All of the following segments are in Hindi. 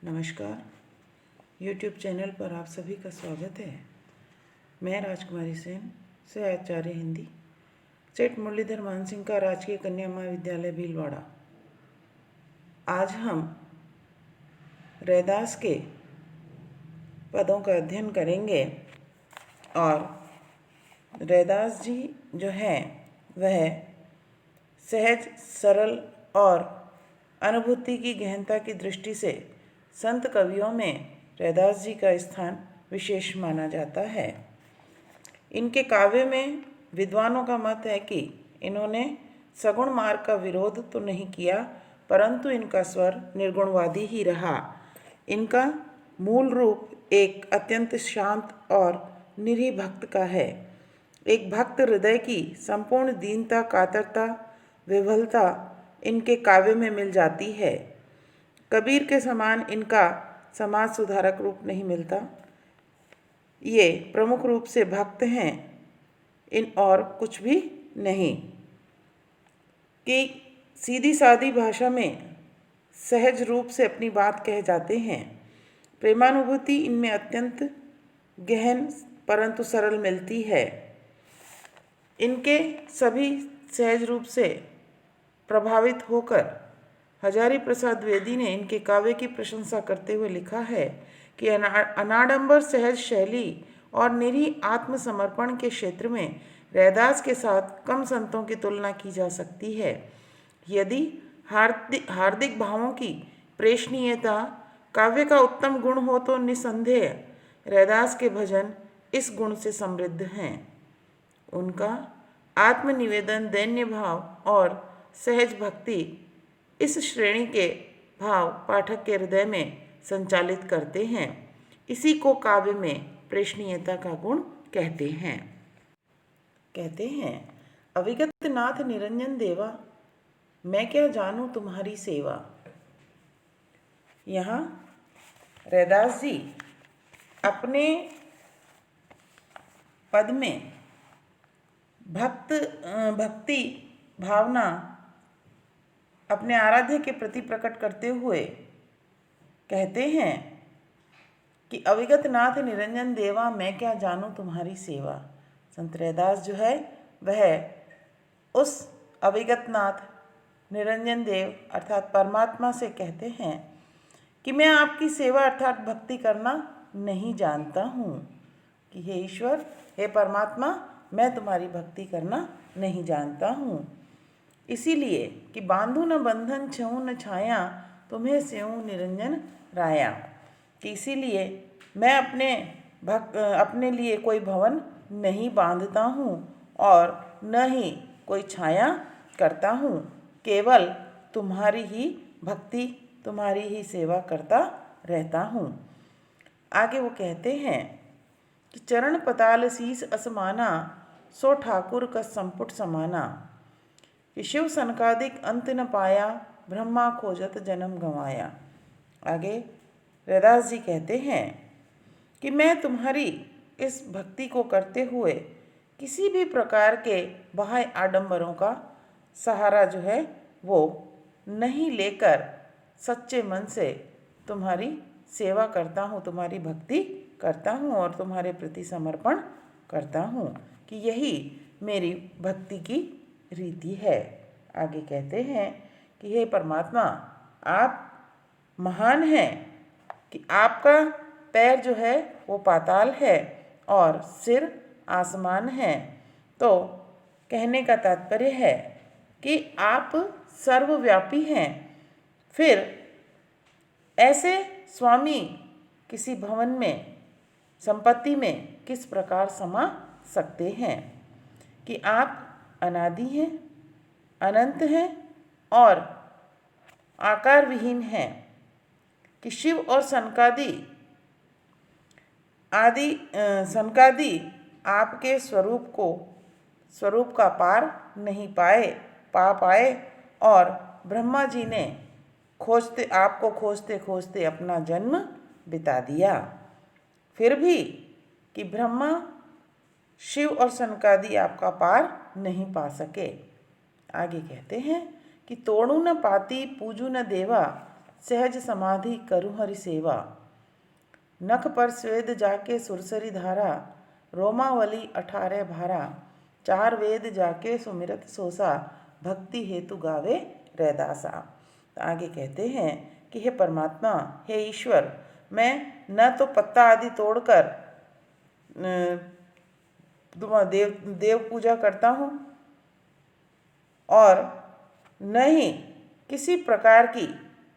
नमस्कार। YouTube चैनल पर आप सभी का स्वागत है। मैं राजकुमारी सेन से आचार्य हिंदी, सेठ मुरलीधर मानसिंह का राजकीय कन्या महाविद्यालय भीलवाड़ा। आज हम रैदास के पदों का अध्ययन करेंगे और रैदास जी जो हैं वह सहज, सरल और अनुभूति की गहनता की दृष्टि से संत कवियों में रैदास जी का स्थान विशेष माना जाता है। इनके काव्य में विद्वानों का मत है कि इन्होंने सगुण मार्ग का विरोध तो नहीं किया, परंतु इनका स्वर निर्गुणवादी ही रहा। इनका मूल रूप एक अत्यंत शांत और निरीह भक्त का है। एक भक्त हृदय की संपूर्ण दीनता, कातरता, विह्वलता इनके काव्य में मिल जाती है। कबीर के समान इनका समाज सुधारक रूप नहीं मिलता। ये प्रमुख रूप से भक्त हैं, इन और कुछ भी नहीं। कि सीधी सादी भाषा में सहज रूप से अपनी बात कह जाते हैं। प्रेमानुभूति इनमें अत्यंत गहन परंतु सरल मिलती है। इनके सभी सहज रूप से प्रभावित होकर हजारी प्रसाद द्विवेदी ने इनके काव्य की प्रशंसा करते हुए लिखा है कि अनाडंबर सहज शैली और निरीह आत्मसमर्पण के क्षेत्र में रैदास के साथ कम संतों की तुलना की जा सकती है। यदि हार्दिक भावों की प्रेषणीयता काव्य का उत्तम गुण हो तो निसंदेह रैदास के भजन इस गुण से समृद्ध हैं। उनका आत्मनिवेदन, दैन्य भाव और सहज भक्ति इस श्रेणी के भाव पाठक के हृदय में संचालित करते हैं। इसी को काव्य में प्रेषणीयता का गुण कहते हैं। अविगत नाथ निरंजन देवा, मैं क्या जानूं तुम्हारी सेवा। यहाँ रैदास जी अपने पद में भक्ति भावना अपने आराध्य के प्रति प्रकट करते हुए कहते हैं कि अविगत नाथ निरंजन देवा, मैं क्या जानूं तुम्हारी सेवा। संत रैदास जो है वह उस अविगत नाथ निरंजन देव अर्थात परमात्मा से कहते हैं कि मैं आपकी सेवा अर्थात भक्ति करना नहीं जानता हूँ। कि हे ईश्वर, हे परमात्मा, मैं तुम्हारी भक्ति करना नहीं जानता हूँ। इसीलिए कि बांधू न बंधन, छऊँ न छाया, तुम्हें सेऊँ निरंजन राया। कि इसीलिए मैं अपने लिए कोई भवन नहीं बांधता हूँ और न ही कोई छाया करता हूँ। केवल तुम्हारी ही भक्ति, तुम्हारी ही सेवा करता रहता हूँ। आगे वो कहते हैं कि चरण पताल शीस असमाना, सो ठाकुर का संपुट समाना। कि शिव सनकादिक अंत न पाया, ब्रह्मा खोजत जन्म गंवाया। आगे रैदास जी कहते हैं कि मैं तुम्हारी इस भक्ति को करते हुए किसी भी प्रकार के बाह्य आडंबरों का सहारा जो है वो नहीं लेकर सच्चे मन से तुम्हारी सेवा करता हूँ, तुम्हारी भक्ति करता हूँ और तुम्हारे प्रति समर्पण करता हूँ। कि यही मेरी भक्ति की रीति है। आगे कहते हैं कि हे परमात्मा, आप महान हैं। कि आपका पैर जो है वो पाताल है और सिर आसमान है। तो कहने का तात्पर्य है कि आप सर्वव्यापी हैं। फिर ऐसे स्वामी किसी भवन में, संपत्ति में किस प्रकार समा सकते हैं। कि आप अनादि हैं, अनंत हैं और आकार विहीन हैं। कि शिव और सनकादि आपके स्वरूप का पार नहीं पा पाए और ब्रह्मा जी ने आपको खोजते खोजते अपना जन्म बिता दिया। फिर भी कि ब्रह्मा, शिव और सनकादि आपका पार नहीं पा सके। आगे कहते हैं कि तोड़ू न पाती, पूजू न देवा, सहज समाधि करु हरि सेवा। नख पर स्वेद जाके सुरसरी धारा, रोमावली 18 भारा। 4 वेद जाके सुमिरत सोसा, भक्ति हेतु गावे रैदासा। तो आगे कहते हैं कि हे परमात्मा, हे ईश्वर, मैं न तो पत्ता आदि तोड़कर देव पूजा करता हूँ और न ही किसी प्रकार की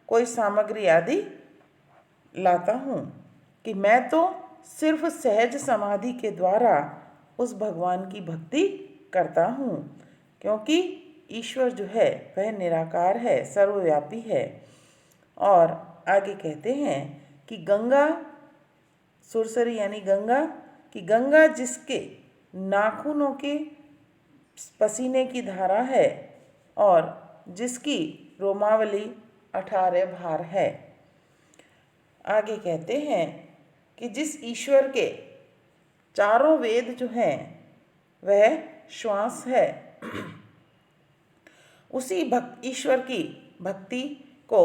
कोई सामग्री आदि लाता हूँ, कि मैं तो सिर्फ सहज समाधि के द्वारा उस भगवान की भक्ति करता हूँ, क्योंकि ईश्वर जो है वह निराकार है, सर्वव्यापी है। और आगे कहते हैं कि गंगा, सुरसरी यानी गंगा, कि गंगा जिसके नाखूनों के पसीने की धारा है और जिसकी रोमावली 18 भार है। आगे कहते हैं कि जिस ईश्वर के चारों वेद जो हैं वह श्वास है, उसी ईश्वर की भक्ति को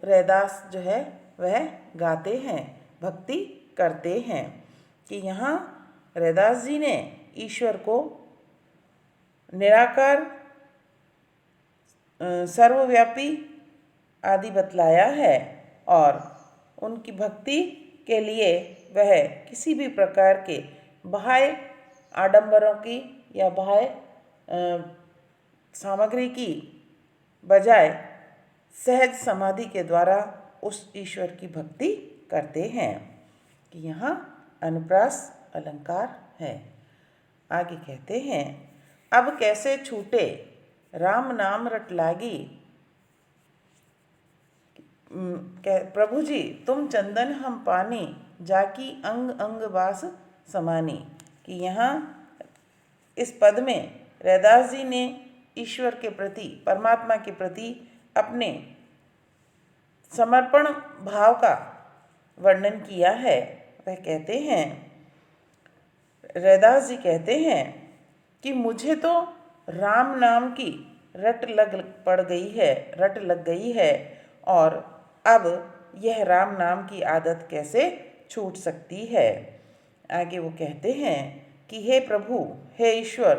रैदास जो है वह गाते हैं, भक्ति करते हैं। कि यहाँ रैदास जी ने ईश्वर को निराकार, सर्वव्यापी आदि बतलाया है और उनकी भक्ति के लिए वह किसी भी प्रकार के बाह्य आडंबरों की या बाह्य सामग्री की बजाय सहज समाधि के द्वारा उस ईश्वर की भक्ति करते हैं। कि यहाँ अनुप्रास अलंकार है। आगे कहते हैं, अब कैसे छूटे राम नाम रट लागी। प्रभु जी तुम चंदन हम पानी, जाकी अंग अंग बास समानी। कि यहाँ इस पद में रैदास जी ने ईश्वर के प्रति, परमात्मा के प्रति अपने समर्पण भाव का वर्णन किया है। वह कहते हैं, रैदास जी कहते हैं कि मुझे तो राम नाम की रट लग गई है और अब यह राम नाम की आदत कैसे छूट सकती है। आगे वो कहते हैं कि हे प्रभु, हे ईश्वर,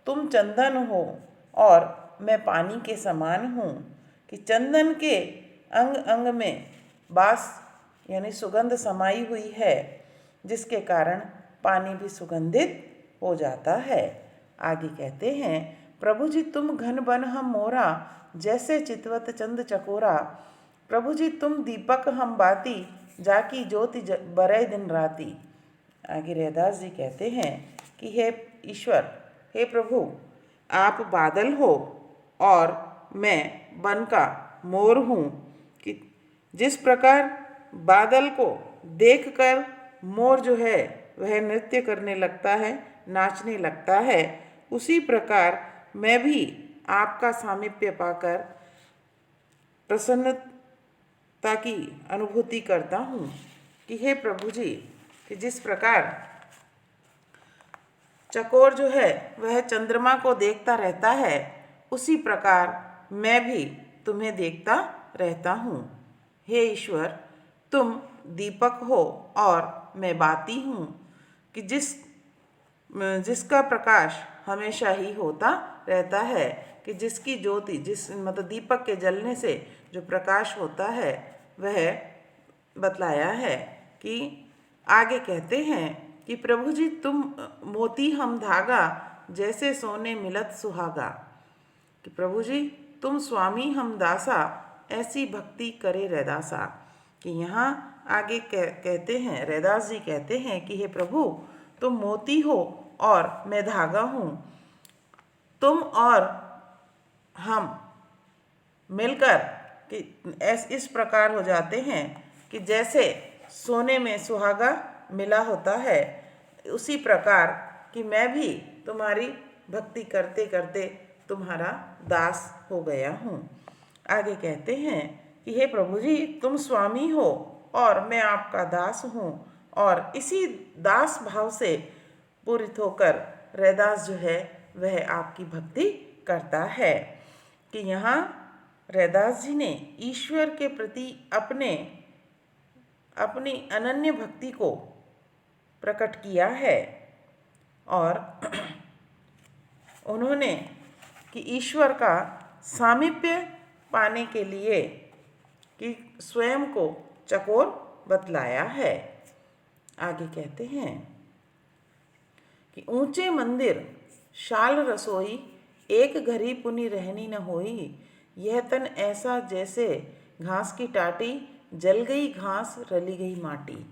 तुम चंदन हो और मैं पानी के समान हूँ। कि चंदन के अंग अंग में बास यानी सुगंध समाई हुई है, जिसके कारण पानी भी सुगंधित हो जाता है। आगे कहते हैं, प्रभु जी तुम घन बन हम मोरा, जैसे चितवत चंद चकोरा। प्रभु जी तुम दीपक हम बाती, जाकी ज्योति बरय दिन राती। आगे रैदास जी कहते हैं कि हे ईश्वर, हे प्रभु, आप बादल हो और मैं बन का मोर हूँ। कि जिस प्रकार बादल को देखकर मोर जो है वह नृत्य करने लगता है, नाचने लगता है, उसी प्रकार मैं भी आपका सामीप्य पाकर प्रसन्नता की अनुभूति करता हूँ। कि हे प्रभु जी, कि जिस प्रकार चकोर जो है वह चंद्रमा को देखता रहता है, उसी प्रकार मैं भी तुम्हें देखता रहता हूँ। हे ईश्वर, तुम दीपक हो और मैं बाती हूँ। कि जिसका प्रकाश हमेशा ही होता रहता है, कि जिसकी ज्योति मतलब दीपक के जलने से जो प्रकाश होता है वह बतलाया है। कि आगे कहते हैं कि प्रभु जी तुम मोती हम धागा, जैसे सोने मिलत सुहागा। कि प्रभु जी तुम स्वामी हम दासा, ऐसी भक्ति करे रैदासा। कि यहाँ आगे कहते हैं, रैदास जी कहते हैं कि हे प्रभु, तुम मोती हो और मैं धागा हूँ। तुम और हम मिलकर कि इस प्रकार हो जाते हैं कि जैसे सोने में सुहागा मिला होता है, उसी प्रकार कि मैं भी तुम्हारी भक्ति करते करते तुम्हारा दास हो गया हूँ। आगे कहते हैं कि हे प्रभु जी तुम स्वामी हो और मैं आपका दास हूँ। और इसी दास भाव से पूरित होकर रैदास जो है वह आपकी भक्ति करता है। कि यहाँ रैदास जी ने ईश्वर के प्रति अपनी अनन्य भक्ति को प्रकट किया है और उन्होंने कि ईश्वर का सामीप्य पाने के लिए कि स्वयं को चकोर बतलाया है। आगे कहते हैं कि ऊंचे मंदिर शाल रसोई, एक घड़ी पुनि रहनी न होई, यह तन ऐसा जैसे घास की टाटी, जल गई घास रली गई माटी।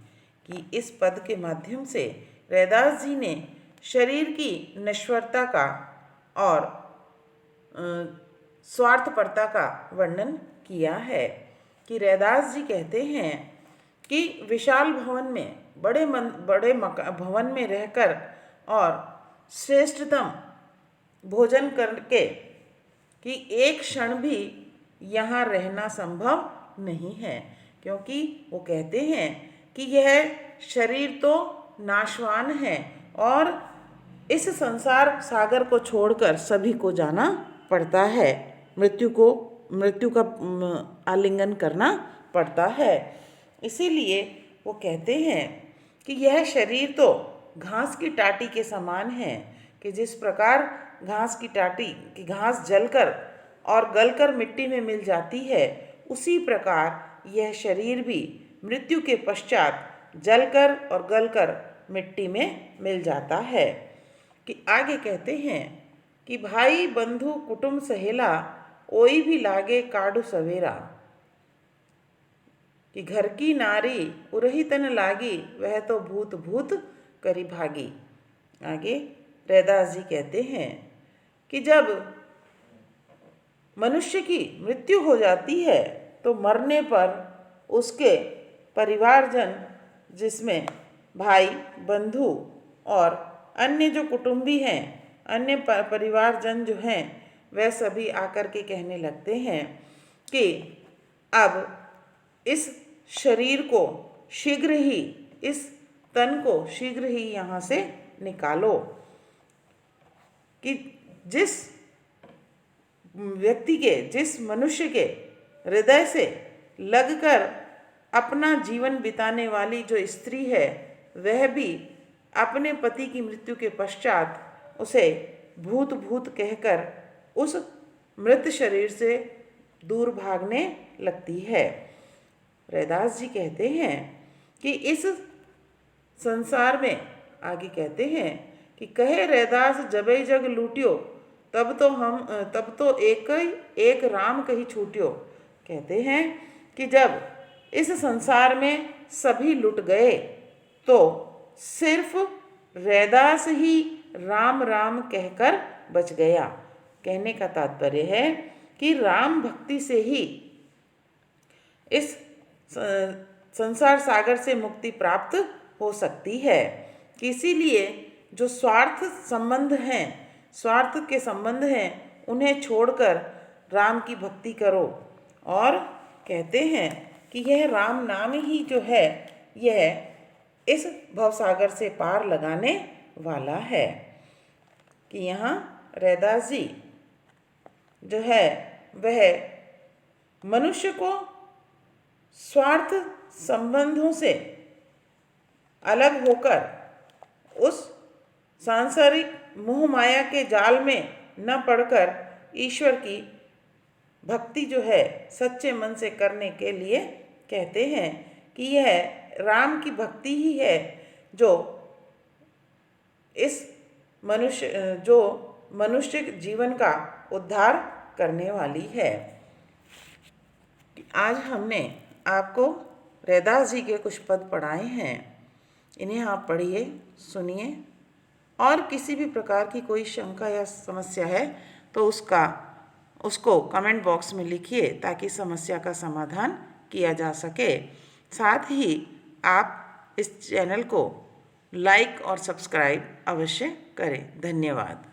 कि इस पद के माध्यम से रैदास जी ने शरीर की नश्वरता का और स्वार्थपरता का वर्णन किया है। कि रैदास जी कहते हैं कि विशाल भवन में बड़े भवन में रहकर और श्रेष्ठतम भोजन करके कि एक क्षण भी यहाँ रहना संभव नहीं है, क्योंकि वो कहते हैं कि यह शरीर तो नाशवान है और इस संसार सागर को छोड़कर सभी को जाना पड़ता है, मृत्यु का आलिंगन करना पड़ता है। इसीलिए वो कहते हैं कि यह शरीर तो घास की टाटी के समान है, कि जिस प्रकार घास की टाटी की घास जलकर और गलकर मिट्टी में मिल जाती है, उसी प्रकार यह शरीर भी मृत्यु के पश्चात जलकर और गलकर मिट्टी में मिल जाता है। कि आगे कहते हैं कि भाई बंधु कुटुंब सहेला, ओई भी लागे काडू सवेरा, कि घर की नारी उरही तन लागी, वह तो भूत भूत करी भागी। आगे रैदास जी कहते हैं कि जब मनुष्य की मृत्यु हो जाती है तो मरने पर उसके परिवारजन, जिसमें भाई बंधु और अन्य जो कुटुंबी हैं, अन्य परिवारजन जो हैं, वह सभी आकर के कहने लगते हैं कि अब इस शरीर को शीघ्र ही, इस तन को शीघ्र ही यहाँ से निकालो। कि जिस व्यक्ति के, जिस मनुष्य के हृदय से लगकर अपना जीवन बिताने वाली जो स्त्री है, वह भी अपने पति की मृत्यु के पश्चात उसे भूत भूत कहकर उस मृत शरीर से दूर भागने लगती है। रैदास जी कहते हैं कि इस संसार में, आगे कहते हैं कि कहे रैदास जबै जग लूटियो, तब तो एक राम कही छूटियो। कहते हैं कि जब इस संसार में सभी लुट गए तो सिर्फ रैदास ही राम राम कहकर बच गया। कहने का तात्पर्य है कि राम भक्ति से ही इस संसार सागर से मुक्ति प्राप्त हो सकती है। कि इसीलिए जो स्वार्थ के संबंध हैं, उन्हें छोड़कर राम की भक्ति करो। और कहते हैं कि यह राम नाम ही जो है, यह इस भवसागर से पार लगाने वाला है। कि यहाँ रैदास जी जो है वह मनुष्य को स्वार्थ संबंधों से अलग होकर उस सांसारिक मोह माया के जाल में न पड़कर ईश्वर की भक्ति जो है सच्चे मन से करने के लिए कहते हैं कि यह राम की भक्ति ही है जो मनुष्य जीवन का उद्धार करने वाली है। आज हमने आपको रैदास जी के कुछ पद पढ़ाए हैं, इन्हें आप पढ़िए, सुनिए, और किसी भी प्रकार की कोई शंका या समस्या है तो उसको कमेंट बॉक्स में लिखिए ताकि समस्या का समाधान किया जा सके। साथ ही आप इस चैनल को लाइक और सब्सक्राइब अवश्य करें। धन्यवाद।